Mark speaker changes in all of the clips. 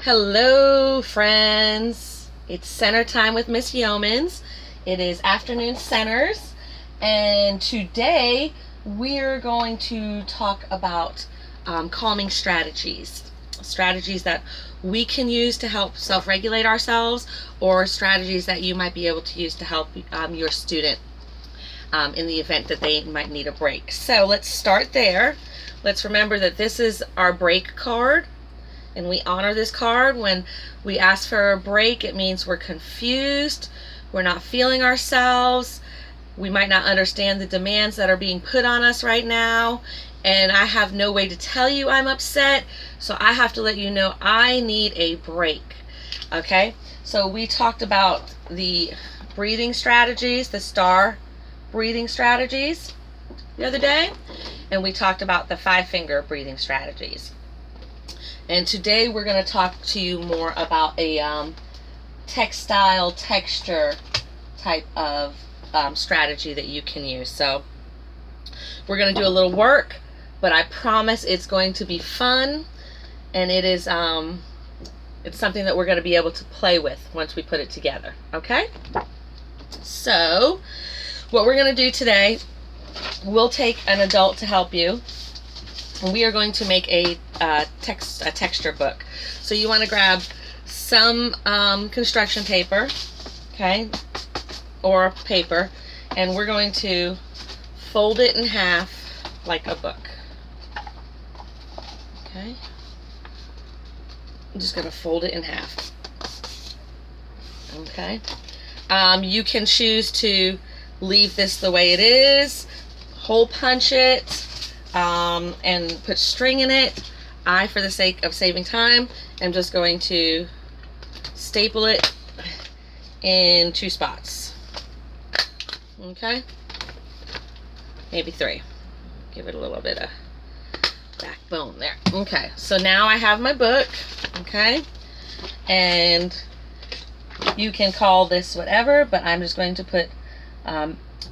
Speaker 1: Hello friends, it's center time with Miss Youmans. It is afternoon centers, and today we're going to talk about calming strategies that we can use to help self-regulate ourselves, or strategies that you might be able to use to help your student in the event that they might need a break. So let's start there. Let's remember that this is our break card, and we honor this card. When we ask for a break, it means we're confused, we're not feeling ourselves, we might not understand the demands that are being put on us right now, and I have no way to tell you I'm upset, so I have to let you know I need a break. Okay, so we talked about the breathing strategies, the star breathing strategies the other day, and we talked about the 5-finger breathing strategies. And today we're going to talk to you more about a textile texture type of strategy that you can use. So we're going to do a little work, but I promise it's going to be fun, and it is it's something that we're going to be able to play with once we put it together. Okay? So what we're going to do today, we'll take an adult to help you, and we are going to make a texture book. So you want to grab some construction paper, okay, or paper, and we're going to fold it in half like a book. Okay, I'm just going to fold it in half. Okay, you can choose to leave this the way it is, hole punch it, and put string in it. I, for the sake of saving time, am just going to staple it in 2 spots. Okay, maybe 3. Give it a little bit of backbone there. Okay, so now I have my book. Okay, and you can call this whatever, but I'm just going to put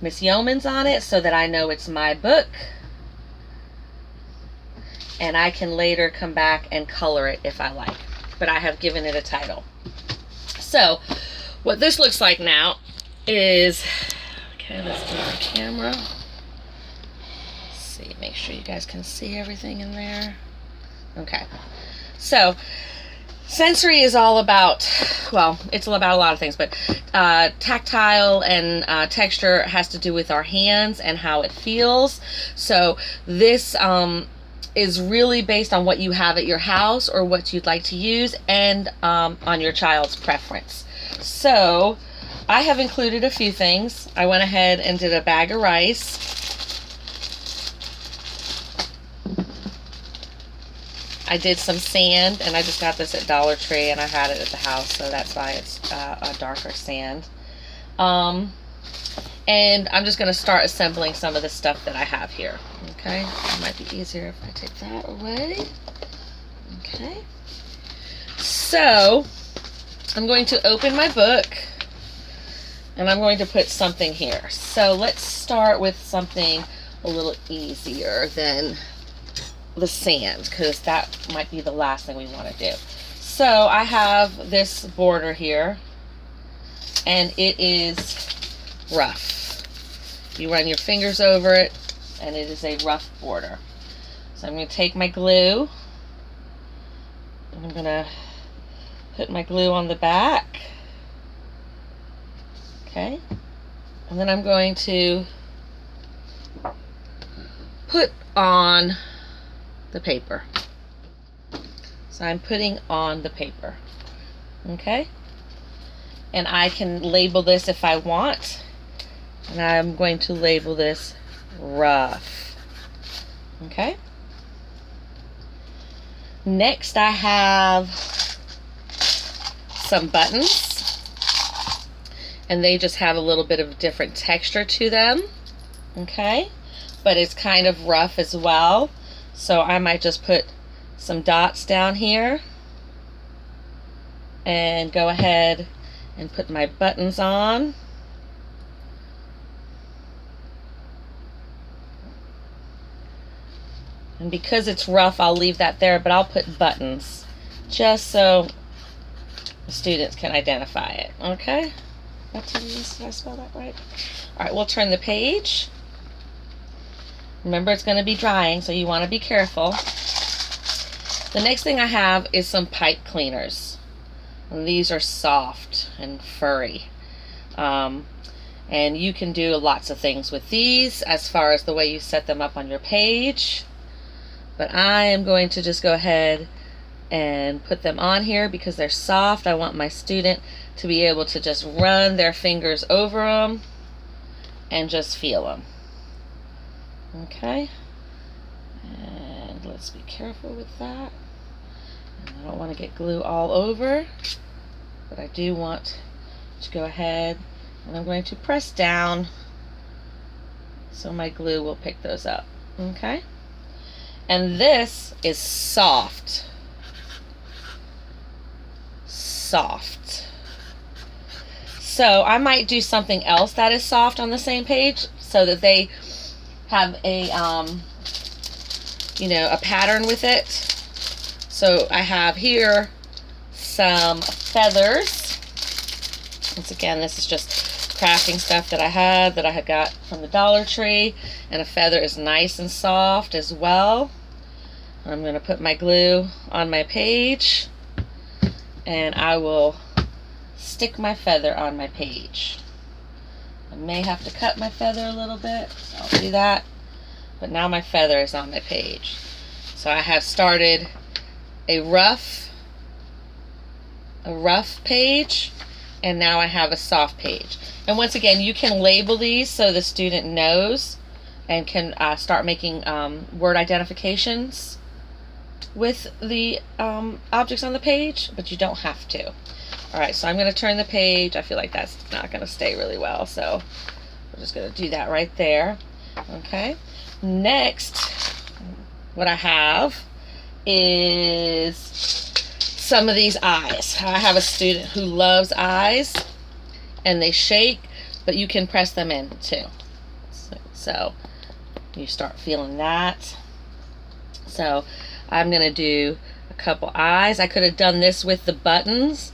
Speaker 1: Miss Youmans on it so that I know it's my book, and I can later come back and color it if I like, but I have given it a title. So what this looks like now is, okay, let's do our camera. Let's see, make sure you guys can see everything in there. Okay, so sensory is all about, well, it's all about a lot of things, but tactile and texture has to do with our hands and how it feels. So this is really based on what you have at your house or what you'd like to use, and on your child's preference. So I have included a few things. I went ahead and did a bag of rice. I did some sand, and I just got this at Dollar Tree, and I had it at the house, so that's why it's a darker sand. And I'm just going to start assembling some of the stuff that I have here. Okay, it might be easier if I take that away. Okay, so I'm going to open my book, and I'm going to put something here. So let's start with something a little easier than the sand, because that might be the last thing we want to do. So I have this border here, and it is rough. You run your fingers over it, and it is a rough border. So I'm going to take my glue, and I'm going to put my glue on the back. Okay, and then I'm going to put on the paper. So I'm putting on the paper. Okay, and I can label this if I want, and I'm going to label this rough. Okay, next I have some buttons, and they just have a little bit of different texture to them. Okay, but it's kind of rough as well. So I might just put some dots down here and go ahead and put my buttons on. And because it's rough, I'll leave that there, but I'll put buttons just so the students can identify it. Okay? Did I spell that right? Alright, we'll turn the page. Remember, it's going to be drying, so you want to be careful. The next thing I have is some pipe cleaners. And these are soft and furry. And you can do lots of things with these as far as the way you set them up on your page. But I am going to just go ahead and put them on here because they're soft. I want my student to be able to just run their fingers over them and just feel them. Okay, and let's be careful with that. And I don't want to get glue all over, but I do want to go ahead and I'm going to press down so my glue will pick those up. Okay, and this is soft. So I might do something else that is soft on the same page so that they have a a pattern with it. So I have here some feathers. Once again, this is just crafting stuff that I had got from the Dollar Tree, and a feather is nice and soft as well. I'm going to put my glue on my page and I will stick my feather on my page. I may have to cut my feather a little bit, so I'll do that. But now my feather is on my page. So I have started a rough page, and now I have a soft page. And once again, you can label these so the student knows and can start making word identifications with the objects on the page, but you don't have to. Alright, so I'm going to turn the page. I feel like that's not going to stay really well, so we're just going to do that right there. Okay, next, what I have is some of these eyes. I have a student who loves eyes, and they shake, but you can press them in too. So you start feeling that. So I'm going to do a couple eyes. I could have done this with the buttons.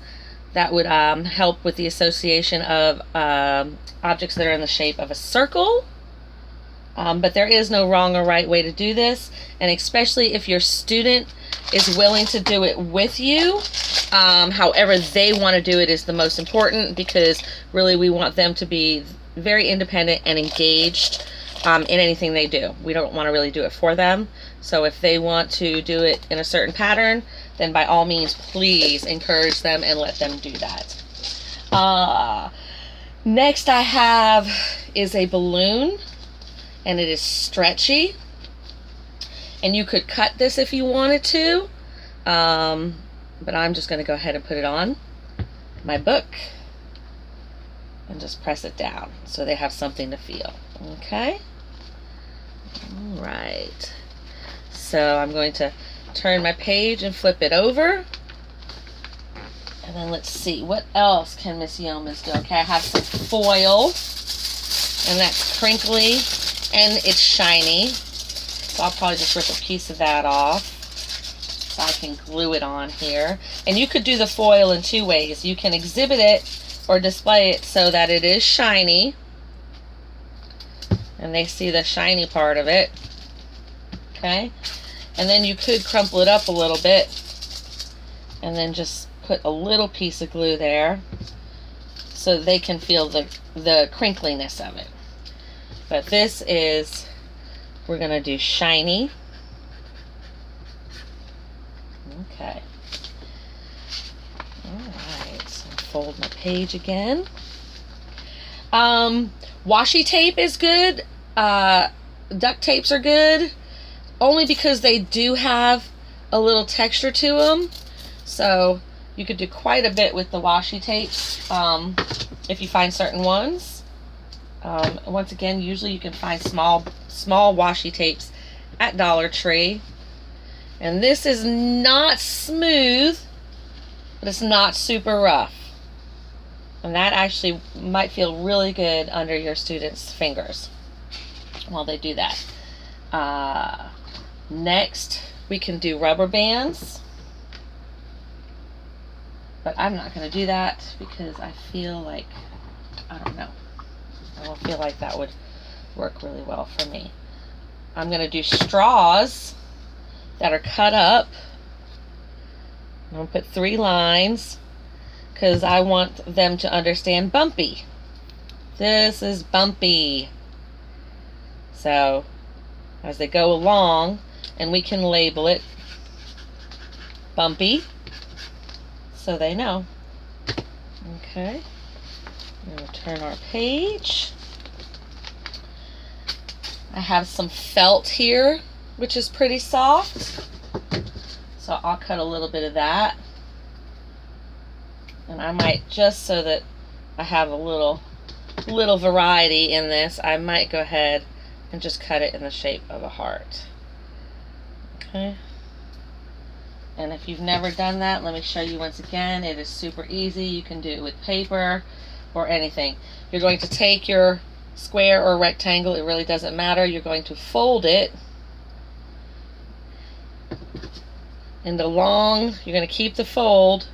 Speaker 1: That would help with the association of objects that are in the shape of a circle. But there is no wrong or right way to do this. And especially if your student is willing to do it with you, however they want to do it is the most important, because really we want them to be very independent and engaged in anything they do. We don't want to really do it for them. So if they want to do it in a certain pattern, then by all means, please encourage them and let them do that. Next I have is a balloon, and it is stretchy. And you could cut this if you wanted to, but I'm just going to go ahead and put it on my book and just press it down so they have something to feel. Okay? All right. So I'm going to turn my page and flip it over. And then let's see, what else can Miss Youmans do? Okay, I have some foil, and that's crinkly, and it's shiny. So I'll probably just rip a piece of that off so I can glue it on here. And you could do the foil in two ways. You can exhibit it or display it so that it is shiny, and they see the shiny part of it. Okay, and then you could crumple it up a little bit and then just put a little piece of glue there so they can feel the crinkliness of it. But this is, we're going to do shiny. Okay. Alright, so fold my page again. Washi tape is good. Duct tapes are good, only because they do have a little texture to them. So you could do quite a bit with the washi tapes if you find certain ones. Once again, usually you can find small washi tapes at Dollar Tree. And this is not smooth, but it's not super rough. And that actually might feel really good under your students' fingers while they do that. Next, we can do rubber bands. But I'm not going to do that because I feel like, I don't know, I don't feel like that would work really well for me. I'm going to do straws that are cut up. I'm going to put 3 lines because I want them to understand bumpy. This is bumpy. So as they go along, and we can label it bumpy so they know. Okay, I'm going to turn our page. I have some felt here, which is pretty soft. So I'll cut a little bit of that. And I might, just so that I have a little variety in this, I might go ahead and just cut it in the shape of a heart. Okay. And if you've never done that, let me show you once again. It is super easy. You can do it with paper or anything. You're going to take your square or rectangle, it really doesn't matter. You're going to fold it into long. You're going to keep the fold,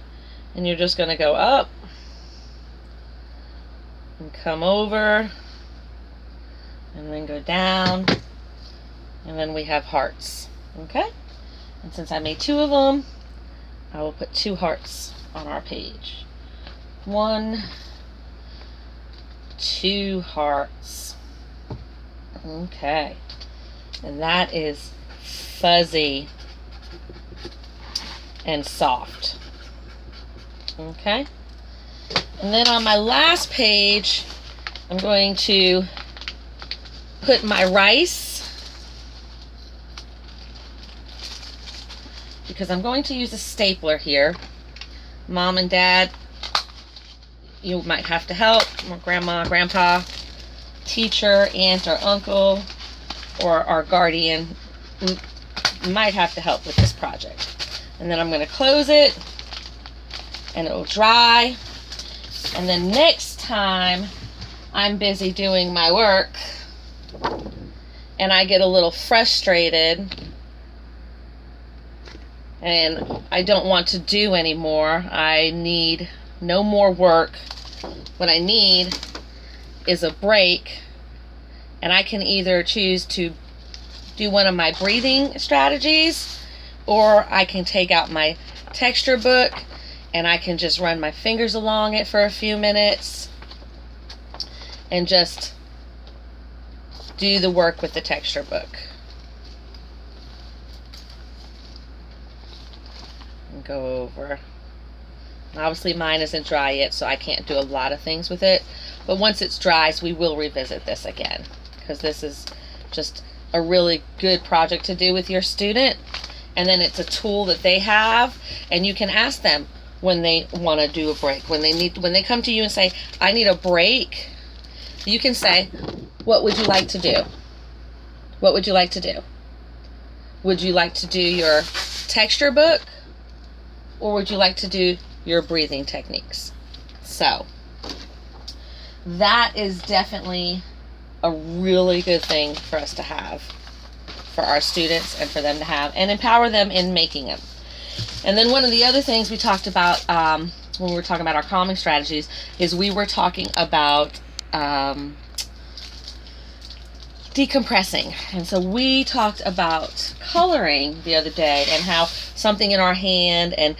Speaker 1: and you're just going to go up and come over and then go down, and then we have hearts. Okay, and since I made 2 of them, I will put 2 hearts on our page. 1, 2 hearts. Okay, and that is fuzzy and soft. Okay, and then on my last page, I'm going to put my rice, because I'm going to use a stapler here. Mom and Dad, you might have to help, or grandma, grandpa, teacher, aunt or uncle, or our guardian might have to help with this project. And then I'm going to close it, and it will dry. And then next time I'm busy doing my work and I get a little frustrated and I don't want to do anymore, I need no more work. What I need is a break, and I can either choose to do one of my breathing strategies, or I can take out my texture book and I can just run my fingers along it for a few minutes and just do the work with the texture book. And go over. Obviously mine isn't dry yet, so I can't do a lot of things with it, but once it's dry, we will revisit this again, because this is just a really good project to do with your student. And then it's a tool that they have, and you can ask them when they want to do a break. When they come to you and say, I need a break, you can say, what would you like to do? What would you like to do? Would you like to do your texture book, or would you like to do your breathing techniques? So that is definitely a really good thing for us to have for our students, and for them to have and empower them in making them. And then one of the other things we talked about when we were talking about our calming strategies is we were talking about decompressing. And so we talked about coloring the other day, and how something in our hand and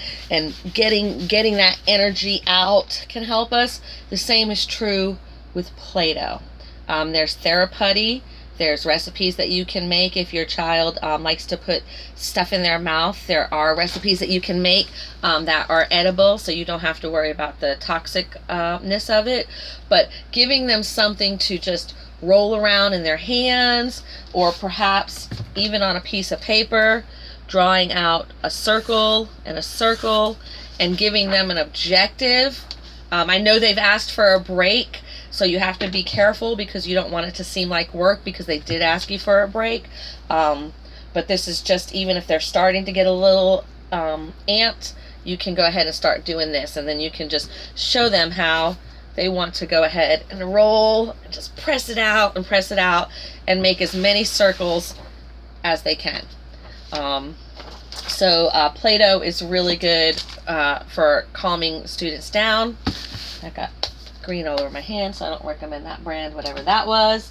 Speaker 1: getting that energy out can help us. The same is true with Play-Doh. There's therapy. There's recipes that you can make if your child likes to put stuff in their mouth. There are recipes that you can make that are edible, so you don't have to worry about the toxicness of it. But giving them something to just roll around in their hands, or perhaps even on a piece of paper, drawing out a circle and a circle, and giving them an objective. I know they've asked for a break, so you have to be careful, because you don't want it to seem like work, because they did ask you for a break. But this is just, even if they're starting to get a little amped, you can go ahead and start doing this, and then you can just show them how they want to go ahead and roll, and just press it out and press it out, and make as many circles as they can. So Play-Doh is really good for calming students down. I got green all over my hand, so I don't recommend that brand, whatever that was.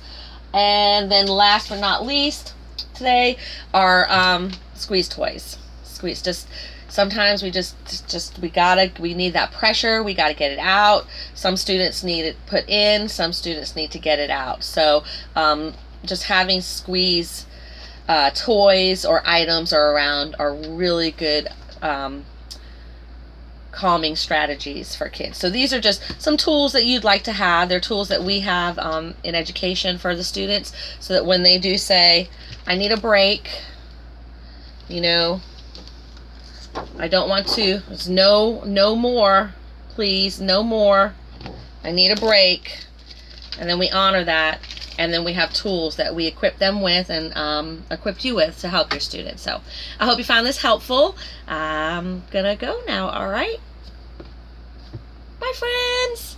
Speaker 1: And then last but not least, today are squeeze toys. Squeeze, just sometimes we we need that pressure, we gotta get it out. Some students need it put in, some students need to get it out. So just having squeeze toys or items around are really good calming strategies for kids. So these are just some tools that you'd like to have. They're tools that we have in education for the students, so that when they do say, I need a break, you know, I don't want to, there's no more, please, no more, I need a break, and then we honor that, and then we have tools that we equip them with and equip you with to help your students. So I hope you found this helpful. I'm gonna go now, all right? Bye, friends.